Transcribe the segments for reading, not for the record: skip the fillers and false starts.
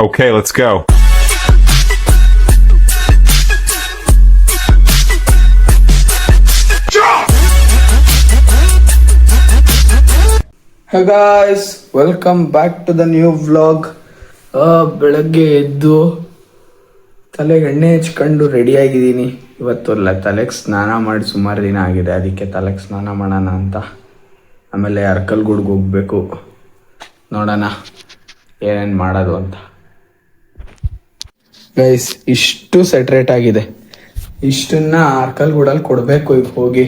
Okay, let's go. Hey guys, welcome back to the new vlog. ಬೆಳಗ್ಗೆ ಎದ್ದು ತಲೆಗೆ ಎಣ್ಣೆ ಹಚ್ಕೊಂಡು ರೆಡಿ ಆಗಿದ್ದೀನಿ. ಇವತ್ತು ತಲೆಗೆ ಸ್ನಾನ ಮಾಡಿ ಸುಮಾರು ದಿನ ಆಗಿದೆ, ಅದಕ್ಕೆ ತಲೆಗೆ ಸ್ನಾನ ಮಾಡೋಣ ಅಂತ. ಆಮೇಲೆ ಅರ್ಕಲ್ಗೂಡ್ಗೆ ಹೋಗ್ಬೇಕು, ನೋಡೋಣ ಏನೇನು ಮಾಡೋದು ಅಂತ. ಗೈಸ್, ಇಷ್ಟು ಸೆಟ್ರೇಟ್ ಆಗಿದೆ, ಇಷ್ಟನ್ನ ಅರ್ಕಲ್ಗೂಡಲ್ಲಿ ಕೊಡಬೇಕು. ಈಗ ಹೋಗಿ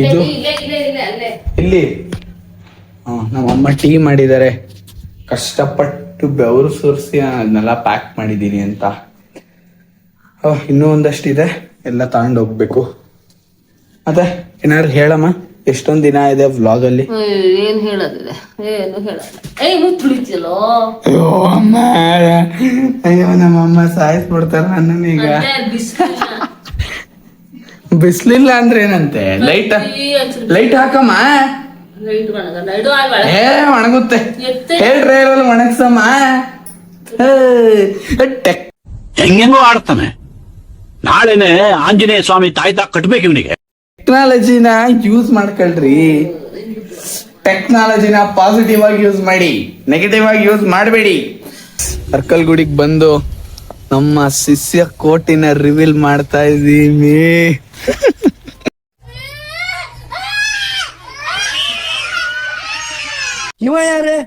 ಇದು ಇಲ್ಲಿ ನಮ್ಮಮ್ಮ ಟೀ ಮಾಡಿದ್ದಾರೆ, ಕಷ್ಟಪಟ್ಟು ಬೆವರು ಸುರಿಸಿ ಅದನ್ನೆಲ್ಲ ಪ್ಯಾಕ್ ಮಾಡಿದ್ದೀನಿ ಅಂತ. ಇನ್ನೂ ಒಂದಷ್ಟಿದೆ, ಎಲ್ಲ ತಗೊಂಡು ಹೋಗ್ಬೇಕು. ಮತ್ತೆ ಏನಾದ್ರು ಹೇಳಮ್ಮ, ಎಷ್ಟೊಂದ್ ದಿನ ಇದೆ ವ್ಲಾಗ್ ಅಲ್ಲಿ. ಏನ್ ಹೇಳೋದಿದೆ, ಏನು ಹೇಳಲ್ಲ. ಅಯ್ಯೋ ಅಮ್ಮ, ಅಯ್ಯೋ ನಮ್ಮಮ್ಮ ಸಾಯಿಸ್ಬಿಡ್ತಾರ ನನ್ನನ್ನು ಈಗ. ಬಿಸ್ಲಿಲ್ಲ ಅಂದ್ರೆ ಏನಂತೆ, ಲೈಟ್ ಹಾಕಮ್ಮ. ಒಣಗುತ್ತೆ ಹೇಳ್ರಿ, ಒಣಗ್ಸಮ್ಮ. ಹೆಂಗೆಂಗೋ ಆಡ್ತಾನೆ. ನಾಳೆನೆ ಆಂಜನೇಯ ಸ್ವಾಮಿ ತಾಯ್ತಾ ಕಟ್ಬೇಕು ಇವನಿಗೆ. ಟೆಕ್ನಾಲಜಿನ ಯೂಸ್ ಮಾಡ್ಕೊಳ್ರಿ, ಟೆಕ್ನಾಲಜಿನ ಪಾಸಿಟಿವ್ ಆಗಿ ಯೂಸ್ ಮಾಡಿ, ನೆಗೆಟಿವ್ ಆಗಿ ಯೂಸ್ ಮಾಡಬೇಡಿ. ಅರ್ಕಲ್ಗುಡಿಗೆ ಬಂದು ನಮ್ಮ ಶಿಷ್ಯ ಕೋಟಿನ ರಿವೀಲ್ ಮಾಡ್ತಾ ಇದ್ದೀನಿ. ಇವ ಯಾರೇ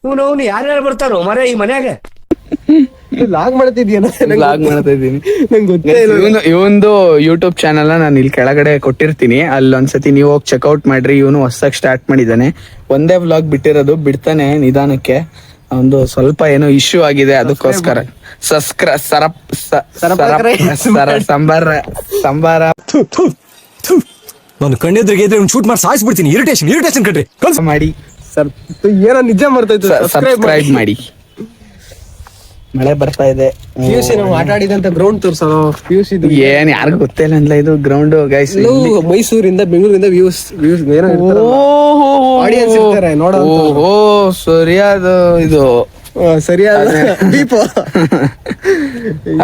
ಇವನು ಯಾರ್ಯಾರು ಬರ್ತಾರೋ ಮರ ಈ ಮನ್ಯಾಗ? ಲಾಗ್ ಮಾಡ್ತಾ ಇದ್ದೀನಿ. ಇವಂದು ಯೂಟ್ಯೂಬ್ ಚಾನಲ್ ನಾನು ಇಲ್ಲಿ ಕೆಳಗಡೆ ಕೊಟ್ಟಿರ್ತೀನಿ, ಅಲ್ಲೊಂದ್ಸತಿ ನೀವು ಹೋಗಿ ಚೆಕ್ಔಟ್ ಮಾಡ್ರಿ. ಇವನು ಹೊಸದಾಗಿ ಸ್ಟಾರ್ಟ್ ಮಾಡಿದ್ದಾನೆ, ಒಂದೇ ವ್ಲಾಗ್ ಬಿಟ್ಟಿರೋದು, ಬಿಡ್ತಾನೆ ನಿಧಾನಕ್ಕೆ. ಒಂದು ಸ್ವಲ್ಪ ಏನೋ ಇಶ್ಯೂ ಆಗಿದೆ, ಅದಕ್ಕೋಸ್ಕರ ಸಂಬಾರ ನಾನು ಕಣ್ಣಿದ್ರಿಗೆ ಶೂಟ್ ಮಾಡಿ ಸಾಯಿಸ್ಬಿಡ್ತೀನಿ. ಇರಿಟೇಷನ್ ಕಟ್ರಿ ಮಾಡಿ ಸರ್, ಏನೋ ನಿಜ ಮಾಡ್ತಾ ಸಬ್ಸ್ಕ್ರೈಬ್ ಮಾಡಿ. ಮಳೆ ಬರ್ತಾ ಇದೆ. ನಾವು ಆಟ ಆಡಿದಂತ ಗ್ರೌಂಡ್ ತೋರ್ಸೋಣ. ಏನ್ ಯಾರಿಗೂ ಗೊತ್ತಿಲ್ಲ ಅಂದ್ಲ ಇದು ಗ್ರೌಂಡ್. ಗೈಸ್, ಮೈಸೂರಿಂದ ಬೆಂಗಳೂರಿಂದ ವ್ಯೂಸ್ ಆಡಿಯನ್ಸ್ ಇರ್ತಾರೆ ನೋಡೋ. ಓ ಸರಿಯಾದ ಇದು ಸರಿಯಾದ ದೀಪ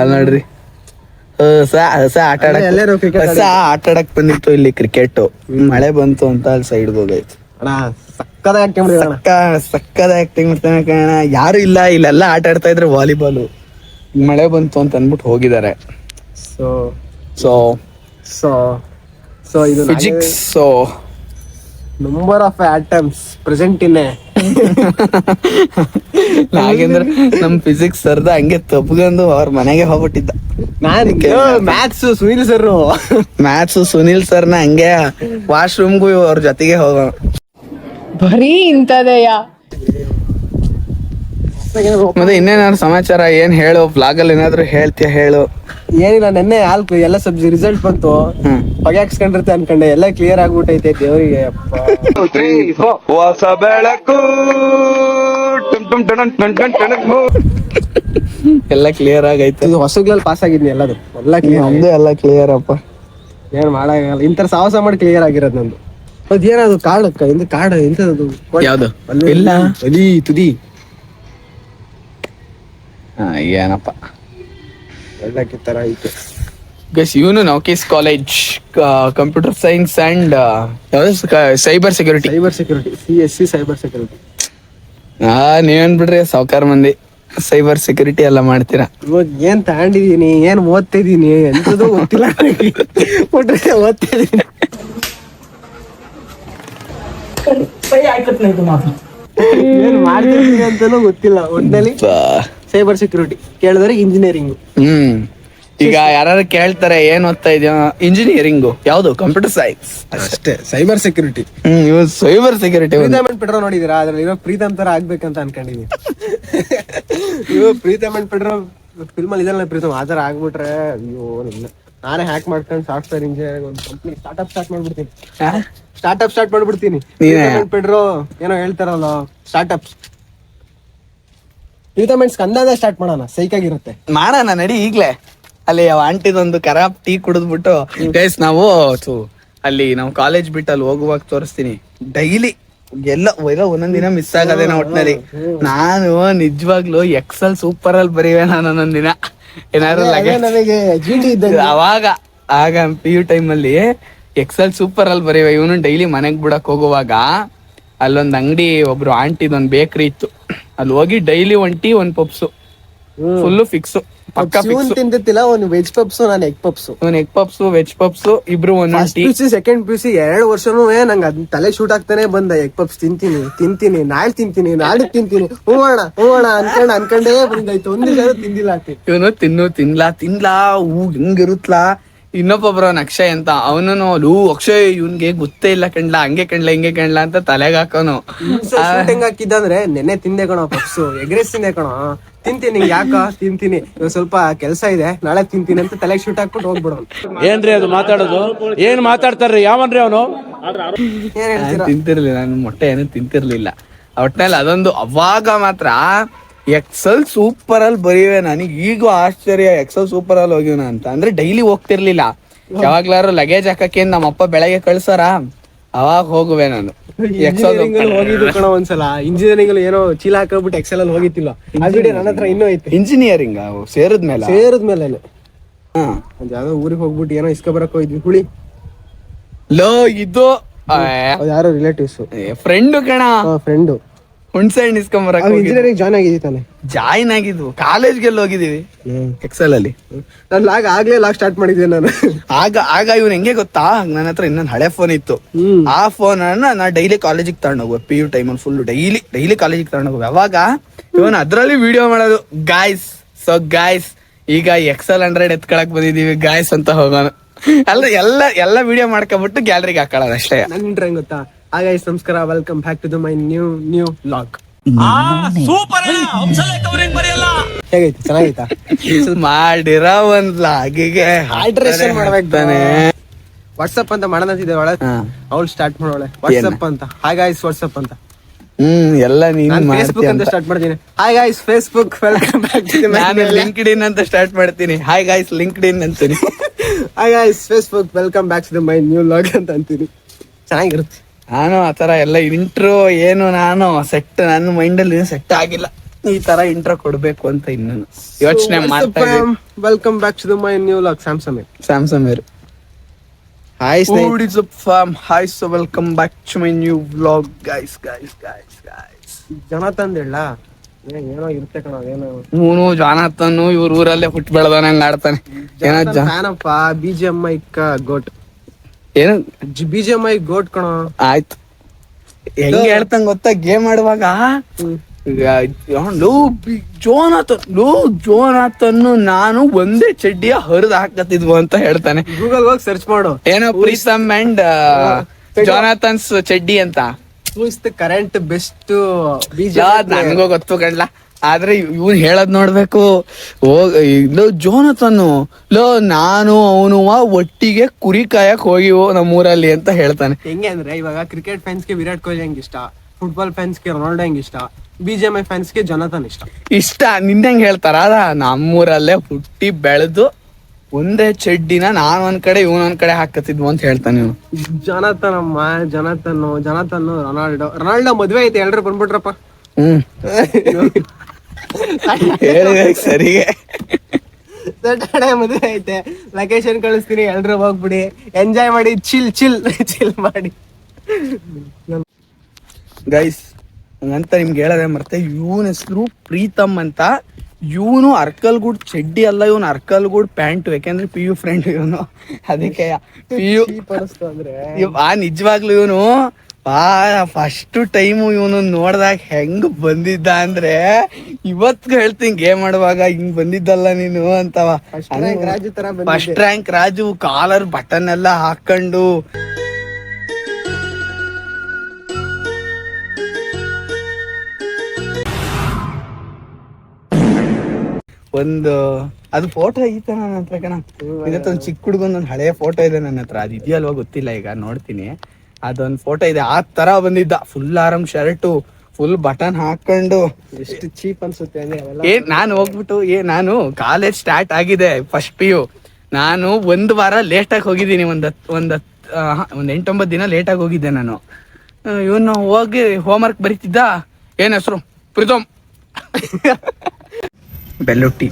ಅಲ್ಲಿ ನೋಡ್ರಿ. ಆಟ ಆಡಕ್ ಬಂದಿತ್ತು ಇಲ್ಲಿ ಕ್ರಿಕೆಟ್. ಮಳೆ ಬಂತು ಅಂತ ಅಲ್ಲಿ ಸೈಡ್ ಹೋಗೈತು. ಸಕ್ಕದ ಆಕ್ಟಿಂಗ್ ಮಾಡ್ತಾನೆ ಕಣ. ಯಾರು ಇಲ್ಲ, ಇಲ್ಲೆಲ್ಲ ಆಟ ಆಡ್ತಾ ಇದ್ರೆ ವಾಲಿಬಾಲ್. ಮಳೆ ಬಂತು ಅಂತ ಅಂದ್ಬಿಟ್ಟು ಹೋಗಿದ್ದಾರೆ. ಸೊ ಇದು physics. So number of atoms present in Nagendra ನಮ್ ಫಿಸಿಕ್ಸ್ ಸರ್ದ ಹಂಗೆ ತಪ್ಕೊಂಡು ಅವ್ರ ಮನೆಗೆ ಹೋಗ್ಬಿಟ್ಟಿದ್ದ. ಮ್ಯಾಥ್ಸ್ ಸುನಿಲ್ ಸರ್ನ ಹಂಗೆ ವಾಶ್ರೂಮ್ಗೂ ಅವ್ರ ಜೊತೆಗೆ ಹೋಗೋಣ. ಬರೀ ಇಂಥದೆಯ. ಮತ್ತೆ ಇನ್ನೇನಾದ್ರು ಸಮಾಚಾರ ಏನ್ ಹೇಳು, ವ್ಲಾಗ್ ಅಲ್ಲಿ ಏನಾದ್ರು ಹೇಳ್ತೀಯ ಹೇಳು. ಏನಿಲ್ಲ, ನೆನ್ನೆ ಎಲ್ಲ ಸಬ್ಜೆಕ್ಟ್ ರಿಸಲ್ಟ್ ಬಂತು, ಹೊಗ್ಯಾಕ್ಸ್ಕೊಂಡಿರ್ತೆ ಅನ್ಕೊಂಡೆ, ಎಲ್ಲ ಕ್ಲಿಯರ್ ಆಗ್ಬಿಟ್ಟೈತೆ. ದೇವರಿಗೆ ಹೊಸ ಬೆಳಕು ಎಲ್ಲ ಕ್ಲಿಯರ್ ಆಗೈತೆ. ಹೊಸಗ್ಲಲ್ಲಿ ಪಾಸ್ ಆಗಿದ್ನಿ, ಎಲ್ಲದು ಎಲ್ಲ ಕ್ಲಿಯರ್ ಅಪ್ಪ. ಏನ್ ಮಾಡಲ್ಲ, ಇಂತರ ಸಾಹಸ ಮಾಡಿ ಕ್ಲಿಯರ್ ಆಗಿರೋದು ನಂದು. ಅದೇನದು ಕಾಡಕ್ಕ ಇಂದ ಕಾಡ ಎಂತದು ಯಾವ್ದು ಇಲ್ಲ ಅಲಿ ತುದಿ ಏನಪ್ಪ ಎಲ್ಲಕ್ಕೆ ತರ ಐತೆ. ಗೈಸ್, ಇವನು ನೌಕೀಸ್ college computer science and cyber security. CSC cyber security. ನೀವೇನ್ ಬಿಡ್ರಿ, ಸಾವ್ಕಾರ ಮಂದಿ ಸೈಬರ್ ಸೆಕ್ಯೂರಿಟಿ ಎಲ್ಲ ಮಾಡ್ತೀರಾ. ಇವಾಗ ಏನ್ ತಗೊಂಡಿದೀನಿ, ಏನ್ ಓದ್ತಿದೀನಿ ಎಂತದು ಗೊತ್ತಿಲ್ಲ. ಓದ್ತಿದೀನಿ ಏನ್ ಮಾಡ್ತಿದೀನಿ ಅಂತಾನೂ ಗೊತ್ತಿಲ್ಲ. ಒಟ್ಟಿನಲ್ಲಿ ಸೈಬರ್ ಸೆಕ್ಯೂರಿಟಿ ಕೇಳಿದ್ರೆ ಇಂಜಿನಿಯರಿಂಗ್. ಈಗ ಯಾರು ಕೇಳ್ತಾರೆ ಏನ್ ಓದ್ತಾ ಇದೆಯಾ, ಇಂಜಿನಿಯರಿಂಗು. ಯಾವ್ದು? ಕಂಪ್ಯೂಟರ್ ಸೈನ್ಸ್ ಅಷ್ಟೇ. Cyber security. Cyber security. Pritam and Pedro ನೋಡಿದಿರಾ? ಅದ್ರಲ್ಲಿ ಇರೋ ಪ್ರೀತಮ್ ತರ ಆಗ್ಬೇಕಂತ ಅನ್ಕೊಂಡಿದೀನಿ. ಪ್ರೀತಮ್ ಅಂಡ್ ಪೆಡ್ರೋ ಫಿಲ್ಮ್ ಅಲ್ಲಿ ಇದೆಲ್ಲ ಪ್ರೀತಮ್ ಆತರ ಆಗ್ಬಿಟ್ರೆ ಅಯ್ಯೋ, ನಾನೇ ಹ್ಯಾಕ್ ಮಾಡ್ಕೊಂಡು ಸಾಫ್ಟ್ವೇರ್ ಇಂಜಿನಿಯರಿಂಗ್ ಒಂದು ಕಂಪ್ನಿ ಸ್ಟಾರ್ಟ್ಅಪ್ ಸ್ಟಾರ್ಟ್ ಮಾಡ್ಬಿಡ್ತೀನಿ. ಪೆಡ್ರೋ ಏನೋ ಹೇಳ್ತಾರಲ್ಲ ಸ್ಟಾರ್ಟ್ಅಪ್ಸ್, ಪ್ರೀತಮೆಂಟ್ಸ್ ಕಂದಾದ ಸ್ಟಾರ್ಟ್ ಮಾಡೋಣ, ಸೈಕ್ ಆಗಿರುತ್ತೆ. ಮಾಡೋಣ ನಡಿ ಈಗ್ಲೇ. ಅಲ್ಲಿ ಆಂಟಿದೊಂದು ಖರಾಬ್ ಟೀ ಕುಡಿದ್ಬಿಟ್ಟು ಗೈಸ್ ನಾವು ಅಲ್ಲಿ ನಾವು ಕಾಲೇಜ್ ಬಿಟ್ಟು ಅಲ್ಲಿ ಹೋಗುವಾಗ ತೋರಿಸ್ತೀನಿ. ಡೈಲಿ ಎಲ್ಲ ಒಂದೊಂದ್ ದಿನ ಮಿಸ್ ಆಗದೇನ ಒಟ್ನಲ್ಲಿ. ನಾನು ನಿಜವಾಗ್ಲು ಎಕ್ಸೆಲ್ ಸೂಪರ್ ಅಲ್ಲಿ ಬರೀವೆ ನಾನು ಒಂದೊಂದ್ ದಿನ ಏನಾದ್ರು ನನಗೆ GT ಅವಾಗ ಆಗ PU ಟೈಮ್ ಅಲ್ಲಿ ಎಕ್ಸೆಲ್ ಸೂಪರ್ ಅಲ್ಲಿ ಬರೀವೆ. ಇವನು ಡೈಲಿ ಮನೆಗ್ ಬಿಡಕ್ ಹೋಗುವಾಗ ಅಲ್ಲೊಂದ್ ಅಂಗಡಿ ಒಬ್ರು ಆಂಟಿದೊಂದ್ ಬೇಕ್ರಿ ಇತ್ತು, ಅಲ್ಲಿ ಹೋಗಿ ಡೈಲಿ ಒಂದ್ ಪಪ್ಸು ಫುಲ್ ಫಿಕ್ಸ್ ಪಕ್ಕ ಫಿಕ್ಸ್. ತಿಂತಿಲ್ಲ ಒಂದು ವೆಜ್ ಪಪ್ಸು, ನಾನು ಎಗ್ ಪಪ್ಸು. ಒಂದ್ ಎಗ್ ಪಪ್ಸು ವೆಜ್ ಪಪ್ಸು ಇಬ್ರು ಒಂದೊಂದ್ ಟೀ. ಸೆಕೆಂಡ್ PUC 2 ವರ್ಷನೂ ನಂಗೆ ಅದ್ ತಲೆ ಶೂಟ್ ಆಗ್ತಾನೆ ಬಂದ. ಎಗ್ ಪಪ್ಸ್ ತಿಂತೀನಿ ನಾಳೆ ತಿಂತೀನಿ ನಾಳೆ ತಿಂತೀನಿ ಹೂವಣ ಅನ್ಕೊಂಡೇ ಬಂದಾಯ್ತು. ಒಂದ್ ದಿವಸ ತಿಂದಿಲ್ಲ. ಇವನು ತಿನ್ಲಾ ಹಿಂಗಿರುತ್ಲಾ. ಇನ್ನೊಬ್ಬೊಬ್ರು ಅಕ್ಷಯ್ ಅಂತ, ಅವನು ಅಕ್ಷಯ್ ಇವ್ನ್ಗೆ ಗೊತ್ತೇ ಇಲ್ಲ ಕಣ್ಲಾ, ಹಂಗೆ ಕಣ್ಲಾ ಅಂತ ತಲೆಗೆ ಹಾಕೋನು. ಹೆಂಗ್ ಹಾಕಿದ್ದ ಅಂದ್ರೆ ನೆನ್ನೆ ತಿಂದೆ ಕಣೋ ಪಪ್ಸು, ಎಗ್ರೆಸ್ ತಿಂದೆ ಕಣೋ, ತಿಂತೀನಿ ಯಾಕ ತಿಂತೀನಿ, ಸ್ವಲ್ಪ ಕೆಲಸ ಇದೆ ನಾಳೆ ತಿಂತೀನಿ ಅಂತ ತಲೆಗೆ ಶೂಟ್ ಹಾಕ್ಬಿಟ್ಟು ಹೋಗ್ಬಿಡೋನು. ಏನ್ರಿ ಅದು ಮಾತಾಡೋದು? ಏನ್ ಮಾತಾಡ್ತಾರ್ರಿ? ಯಾವನ್ರಿ ಅವನು? ತಿಂತಿರ್ಲಿಲ್ಲ, ನಾನು ಮೊಟ್ಟೆ ಏನು ತಿಂತಿರ್ಲಿಲ್ಲ ಒಟ್ನಲ್ಲಿ. ಅದೊಂದು ಅವಾಗ ಮಾತ್ರ ಎಕ್ಸೆಲ್ ಸೂಪರ್ ಅಲ್ಲಿ ಬರೀವೆ. ನನಗೆ ಈಗೂ ಆಶ್ಚರ್ಯ, ಎಕ್ಸೆಲ್ ಸೂಪರ್ ಅಲ್ಲಿ ಹೋಗಿವ್ನ ಅಂತ. ಅಂದ್ರೆ ಡೈಲಿ ಹೋಗ್ತಿರ್ಲಿಲ್ಲ, ಯಾವಾಗ್ಲಾರು ಲಗೇಜ್ ಹಾಕಕ್ಕೆ ನಮ್ಮಪ್ಪ ಬೆಳಗ್ಗೆ ಕಳ್ಸಾರ, ಅವಾಗ ಹೋಗುವೆ ನಾನು. ಹೋಗಿದ್ದು ಕಣ ಒಂದ್ಸಲ ಇಂಜಿನಿಯರಿಂಗ್ ಏನೋ ಚೀಲ ಹಾಕೋಬಿಟ್ಟು ಎಕ್ಸೆಲ್ ಅಲ್ಲಿ ಹೋಗಿತ್ತಿಲ್ಲ. ನನ್ನ ಹತ್ರ ಇನ್ನೂ ಐತಿ. ಇಂಜಿನಿಯರಿಂಗ್ ಸೇರಿದ್ಮೇಲೆ ಯಾವ್ದೋ ಊರಿಗೆ ಹೋಗ್ಬಿಟ್ಟು ಏನೋ ಇಸ್ಕೊ ಬರಕ್ ಹೋಗಿದ್ವಿ ಹುಳಿ. ಇದು ಯಾರೋ ರಿಲೇಟಿವ್ಸ್ ಫ್ರೆಂಡ್ ಕಣ, ಫ್ರೆಂಡು ಹುಣ್ಸೆ ಹಣ್ಣು ಇಸ್ಕೊಂಬರಕ್ ಇಂಜಿನಿಯರಿಂಗ್ ಜಾಯ್ನ್ ಆಗಿದ್ವು. ಕಾಲೇಜ್ಗೆಲ್ಲ ಹೋಗಿದೀವಿ ಎಕ್ಸೆಲ್ ಅಲ್ಲಿ. ನಾನು ಆಗ್ಲೇ ಸ್ಟಾರ್ಟ್ ಮಾಡಿದ್ದೆ ನಾನು. ಆಗ ಇವ್ನು ಹೆಂಗೆ ಗೊತ್ತಾ, ನನ್ನ ಹತ್ರ ಇನ್ನೊಂದು ಹಳೆ ಫೋನ್ ಇತ್ತು. ಆ ಫೋನ್ ಅನ್ನ ನಾ ಡೈಲಿ ಕಾಲೇಜಿಗೆ ತಗೊಂಡೋಗುವ. PU ಟೈಮ್ ಅಲ್ಲಿ ಫುಲ್ ಡೈಲಿ ಕಾಲೇಜಿಗೆ ತಗೊಂಡೋಗುವ. ಅವಾಗ ಇವನು ಅದ್ರಲ್ಲಿ ವಿಡಿಯೋ ಮಾಡೋದು. ಗಾಯ್ಸ್ ಈಗ ಎಕ್ಸೆಲ್ 100 ಎತ್ಕೊಳಕ್ ಬಂದಿದೀವಿ ಗಾಯ್ಸ್ ಅಂತ ಹೋಗೋಣ. ಎಲ್ಲ ವಿಡಿಯೋ ಮಾಡ್ಕೊಬಿಟ್ಟು ಗ್ಯಾಲರಿಗೆ ಹಾಕೊಳ್ಳೋದು ಅಷ್ಟೇ. ನನ್ ಇಂಟ್ರ ಹೆಂಗ್ ಗೊತ್ತಾ, ಹಾಗಾಯ್ಸ್ ನಮಸ್ಕಾರ, welcome back to my new vlog. ಹೇಗೈತಿ? ಚೆನ್ನಾಗೈತಾ? ಮಾಡಿರೋ ಒಂದ್ ಲಾಗಿಗೆ ಆಲ್ಟ್ರೇಷನ್ ಮಾಡ್ಬೇಕಾನೆ. ವಾಟ್ಸಪ್ ಅಂತ ಮಾಡೋದಂತಿದೆ ಒಳಗೆ, ಅವಳು ಸ್ಟಾರ್ಟ್ ಮಾಡೋಳೆ ವಾಟ್ಸಪ್ ಅಂತ. ಹಾಗಾಯ್ಸ್ ವಾಟ್ಸಪ್ ಅಂತ. ಎಲ್ಲ ನೀನ್ ಫೇಸ್ಬುಕ್ ಅಂತ ಸ್ಟಾರ್ಟ್ ಮಾಡ್ತೀನಿ. Hi guys Facebook, welcome back to ನಾನು ಲಿಂಕ್ಡ್ಇನ್ ಅಂತ ಸ್ಟಾರ್ಟ್ ಮಾಡ್ತೀನಿ. ಹಾಯ್ ಗಾಯ್ಸ್ ಲಿಂಕ್ಡ್ಇನ್ ಅಂತೀನಿ. Hi guys Facebook, welcome back to my new vlog ಅಂತ ಅಂತೀನಿ. ಚೆನ್ನಾಗಿರುತ್ತೆ. ನಾನು ಆತರ ಎಲ್ಲ ಇಂಟ್ರೋ ಏನು ನಾನು ನನ್ನ ಮೈಂಡಲ್ಲಿ ಸೆಟ್ ಆಗಿಲ್ಲ. ಈ ತರ ಇಂಟ್ರೋ ಕೊಡ್ಬೇಕು ಅಂತ ಇನ್ನು ಯೋಚನೆ ಮಾಡ್ತಾ ಇದ್ದೀನಿ. Welcome back to my new vlog. Samsung hi hi so welcome back to my new vlog guys. ಜನ ತಂದಿಲ್ಲ ಏನೋ ಇರುತ್ತೆ ಕಣ. ಅದೇನೋ ಇವನು ಜಾನತನ್ ಇವ್ರ ಊರಲ್ಲೇ ಹುಟ್ಟು ಬೆಳೆದವನಂಗ ಆಡ್ತಾನೆ. ಫ್ಯಾನಪ್ಪ. BGMI ಗೋಟ್. ಏನು BGMI ಗೋಟ್ ಕಣ. ಆಯ್ತು, ಹೆಂಗ್ ಹೇಳ್ತಂಗ ಗೊತ್ತಾ, ಗೇಮ್ ಆಡುವಾಗ ಜೋನಾಥನ್ ನಾನು ಒಂದೇ ಚಡ್ಡಿಯ ಹರಿದು ಹಾಕತ್ತಿದ್ವು ಅಂತ ಹೇಳ್ತಾನೆ. ಗೂಗಲ್ ಹೋಗಿ ಸರ್ಚ್ ಮಾಡು, ಏನೋ ಪ್ರೀತಮ್ ಅಂಡ್ ಜೋನಾಥನ್ಸ್ ಚಡ್ಡಿ ಅಂತ. ಕರೆಂಟ್ ಬೆಸ್ಟ್ ನನಗೂ ಗೊತ್ತು ಕಣ್ಲ, ಆದ್ರೆ ಇವ್ನು ಹೇಳದ್ ನೋಡ್ಬೇಕು. ಜೋನಾಥನ್ ನಾನು ಅವನು ಒಟ್ಟಿಗೆ ಕುರಿ ಕಾಯಕ್ ಹೋಗಿವೋ ನಮ್ಮೂರಲ್ಲಿ ಅಂತ ಹೇಳ್ತಾನೆ. ಹೆಂಗೆ ಅಂದ್ರೆ ಇವಾಗ ಕ್ರಿಕೆಟ್ ಫ್ಯಾನ್ಸ್ಗೆ ವಿರಾಟ್ ಕೊಹ್ಲಿ ಹೆಂಗ್ ಇಷ್ಟ, ಫುಟ್ಬಾಲ್ ಫ್ಯಾನ್ಸ್ಗೆ ರೊನಾಲ್ಡೋ ಹೆಂಗ್ ಇಷ್ಟ, BGMI ಫ್ಯಾನ್ಸ್ಗೆ ಜೊನಾಥನ್ ಇಷ್ಟ. ನಿಂದಂಗ್ ಹೇಳ್ತಾರ. ನಮ್ಮೂರಲ್ಲೇ ಹುಟ್ಟಿ ಬೆಳೆದು ಒಂದೇ ಚಡ್ಡಿನ ನಾನ್ ಒಂದ್ ಕಡೆ ಇವನ್ ಒಂದ್ ಕಡೆ ಹಾಕತ್ತಿದ್ವು ಅಂತ ಹೇಳ್ತಾನೆ ಇವನು. ಜೊನಾಥನ್ ರೊನಾಲ್ಡೋ ಮದ್ವೆ ಐತೆ, ಎಲ್ರು ಬಂದ್ಬಿಟ್ರಪ್ಪ. ಸರಿಗೆ ಮದ್ವೆ ಐತೆ, ಲೊಕೇಶನ್ ಕಳಿಸ್ತೀನಿ, ಎಲ್ರು ಹೋಗ್ಬಿಡಿ, ಎಂಜಾಯ್ ಮಾಡಿ, ಚಿಲ್ ಮಾಡಿ ಗೈಸ್. ಹಂಗಂತ ನಿಮ್ಗೆ ಹೇಳದೆ ಮತ್ತೆ, ಇವನ ಹೆಸರು ಪ್ರೀತಮ್ ಅಂತ. ಇವನು ಅರ್ಕಲ್ಗೂಡ್ ಚಡ್ಡಿ ಅಲ್ಲ, ಇವನು ಅರ್ಕಲ್ಗೂಡ್ ಪ್ಯಾಂಟ್. ಯಾಕೆಂದ್ರೆ PU ಫ್ರೆಂಡ್ ಇವನು, ಅದಕ್ಕೆ PU ನಿಜವಾಗ್ಲು ಇವನು ಫಸ್ಟ್ ಟೈಮು ಇವನು ನೋಡ್ದಾಗ ಹೆಂಗ್ ಬಂದಿದ್ದ ಅಂದ್ರೆ, ಇವತ್ತು ಹೇಳ್ತೀನಿ ಗೇಮ್ ಆಡುವಾಗ ಹಿಂಗ್ ಬಂದಿದ್ದಲ್ಲ ನೀನು ಅಂತವ. First rank Raju, collar button ಎಲ್ಲ ಹಾಕೊಂಡು ಒಂದು ಅದು ಫೋಟೋ ಐತೆ ನನ್ನ ಹತ್ರ ಕಣ. ಇದೊಂದು ಚಿಕ್ಕ ಹುಡುಗಂದೊಂದು ಹಳೆ ಫೋಟೋ ಇದೆ ನನ್ನ ಹತ್ರ. ಅದು ಇದೆಯಲ್ವಾ ಗೊತ್ತಿಲ್ಲ, ಈಗ ನೋಡ್ತೀನಿ. ಅದೊಂದು ಫೋಟೋ ಇದೆ. ಆ ತರ ಬಂದಿದ್ದ, ಫುಲ್ ಆರಾಮ್ ಶರ್ಟು, ಫುಲ್ ಬಟನ್ ಹಾಕೊಂಡು. ಎಷ್ಟು ಚೀಪ್ ಅನ್ಸುತ್ತೆ ನಾನು ಹೋಗ್ಬಿಟ್ಟು ನಾನು ಕಾಲೇಜ್ ಸ್ಟಾರ್ಟ್ ಆಗಿದೆ ಫಸ್ಟ್ PU. ನಾನು ಒಂದು ವಾರ ಲೇಟಾಗಿ ಹೋಗಿದ್ದೀನಿ. ಒಂದ್ 8-9 ದಿನ ಲೇಟಾಗಿ ಹೋಗಿದ್ದೆ ನಾನು. ಇವನು ಹೋಗಿ ಹೋಮ್ವರ್ಕ್ ಬರೀತಿದ್ದ. ಏನ್ ಹೆಸರು? ಪ್ರೀತಮ್. ಬೆಲ್ಲುಟ್ಟಿ.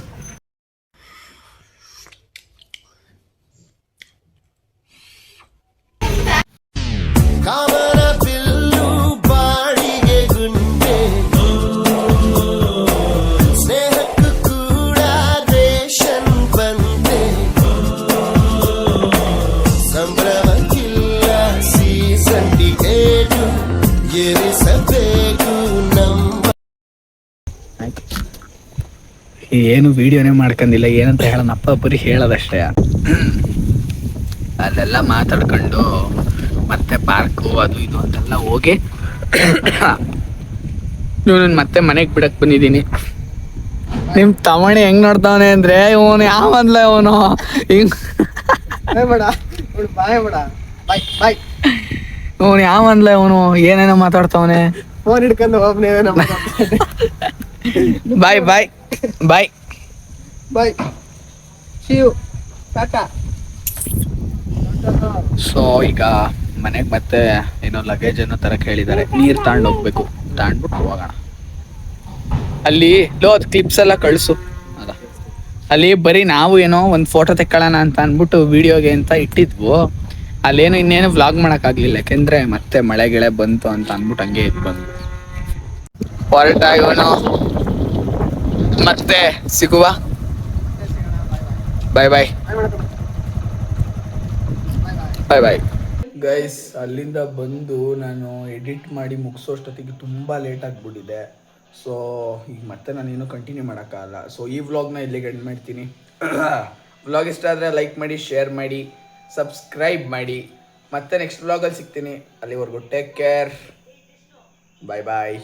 ಏನು ವಿಡಿಯೋನೇ ಮಾಡ್ಕೊಂಡಿಲ್ಲ, ಏನಂತ ಹೇಳೋಣಪ್ಪ, ಬರೀ ಹೇಳೋದಷ್ಟೇ. ಅಲ್ಲೆಲ್ಲ ಮಾತಾಡ್ಕೊಂಡು ಮತ್ತೆ ಪಾರ್ಕು ಅದು ಇದು ಅಂತೆಲ್ಲ ಹೋಗಿ ಇವನು ಮತ್ತೆ ಮನೆಗೆ ಬಿಡಕ್ ಬಂದಿದ್ದೀನಿ. ನಿಮ್ ತಮಣಿ ಹೆಂಗ್ ನೋಡ್ತಾವನೆ ಅಂದ್ರೆ, ಇವನು ಯಾವನ್ಲ ಇವನು ಹಿಂಗ್ ಇವನು ಯಾವನ್ಲ ಇವನು ಏನೇನೋ ಮಾತಾಡ್ತಾವನೆ. ಫೋನ್ ಹಿಡ್ಕೊಂಡು ಒಬ್ನೇ ಬಾಯ್ ಬಾಯ್ ಬಾಯ್ ಬಾಯ್ ಶಿವ್ ಟಾಟಾ. ಸೊ ಈಗ ಮನೆಗೆ ಮತ್ತೆ ಏನೋ ಲಗೇಜ್ ಏನೋ ತರಕ್ ಹೇಳಿದ್ದಾರೆ. ನೀರ್ ತಗೊಂಡು ಹೋಗ್ಬೇಕು, ತಗೊಂಡ್ಬಿಟ್ಟು ಹೋಗೋಣ. ಅಲ್ಲಿ ಅದು ಕ್ಲಿಪ್ಸ್ ಎಲ್ಲ ಕಳಿಸು. ಅದ ಅಲ್ಲಿ ಬರೀ ನಾವು ಏನೋ ಒಂದು ಫೋಟೋ ತೆಕ್ಕೊಳ್ಳೋಣ ಅಂತ ಅಂದ್ಬಿಟ್ಟು ವಿಡಿಯೋಗೆ ಅಂತ ಇಟ್ಟಿದ್ವು. ಅಲ್ಲೇನು ಇನ್ನೇನು ವ್ಲಾಗ್ ಮಾಡೋಕ್ಕಾಗಲಿಲ್ಲ, ಯಾಕೆಂದ್ರೆ ಮತ್ತೆ ಮಳೆ ಗಿಳೆ ಬಂತು ಅಂತ ಅಂದ್ಬಿಟ್ಟು ಹಂಗೆ ಇದು ಬಂದು ಹೊರಟ ಇವನು. ಮತ್ತೆ ಸಿಗುವ. ಬಾಯ್ ಬಾಯ್ ಬಾಯ್ ಬಾಯ್ ಗೈಸ್. ಅಲ್ಲಿಂದ ಬಂದು ನಾನು ಎಡಿಟ್ ಮಾಡಿ ಮುಗಿಸೋಷ್ಟೊತ್ತಿಗೆ ತುಂಬ ಲೇಟ್ ಆಗಿಬಿಟ್ಟಿದೆ. ಸೊ ಈಗ ಮತ್ತೆ ನಾನೇನು ಕಂಟಿನ್ಯೂ ಮಾಡೋಕ್ಕಾಗಲ್ಲ. ಸೊ ಈ ವ್ಲಾಗ್ನ ಇಲ್ಲಿಗೆ ಎಂಡ್ ಮಾಡ್ತೀನಿ. ವ್ಲಾಗ್ ಇಷ್ಟ ಆದರೆ ಲೈಕ್ ಮಾಡಿ, ಶೇರ್ ಮಾಡಿ, ಸಬ್ಸ್ಕ್ರೈಬ್ ಮಾಡಿ. ಮತ್ತೆ ನೆಕ್ಸ್ಟ್ ವ್ಲಾಗಲ್ಲಿ ಸಿಗ್ತೀನಿ. ಅಲ್ಲಿವರೆಗೂ ಟೇಕ್ ಕೇರ್. ಬಾಯ್ ಬಾಯ್.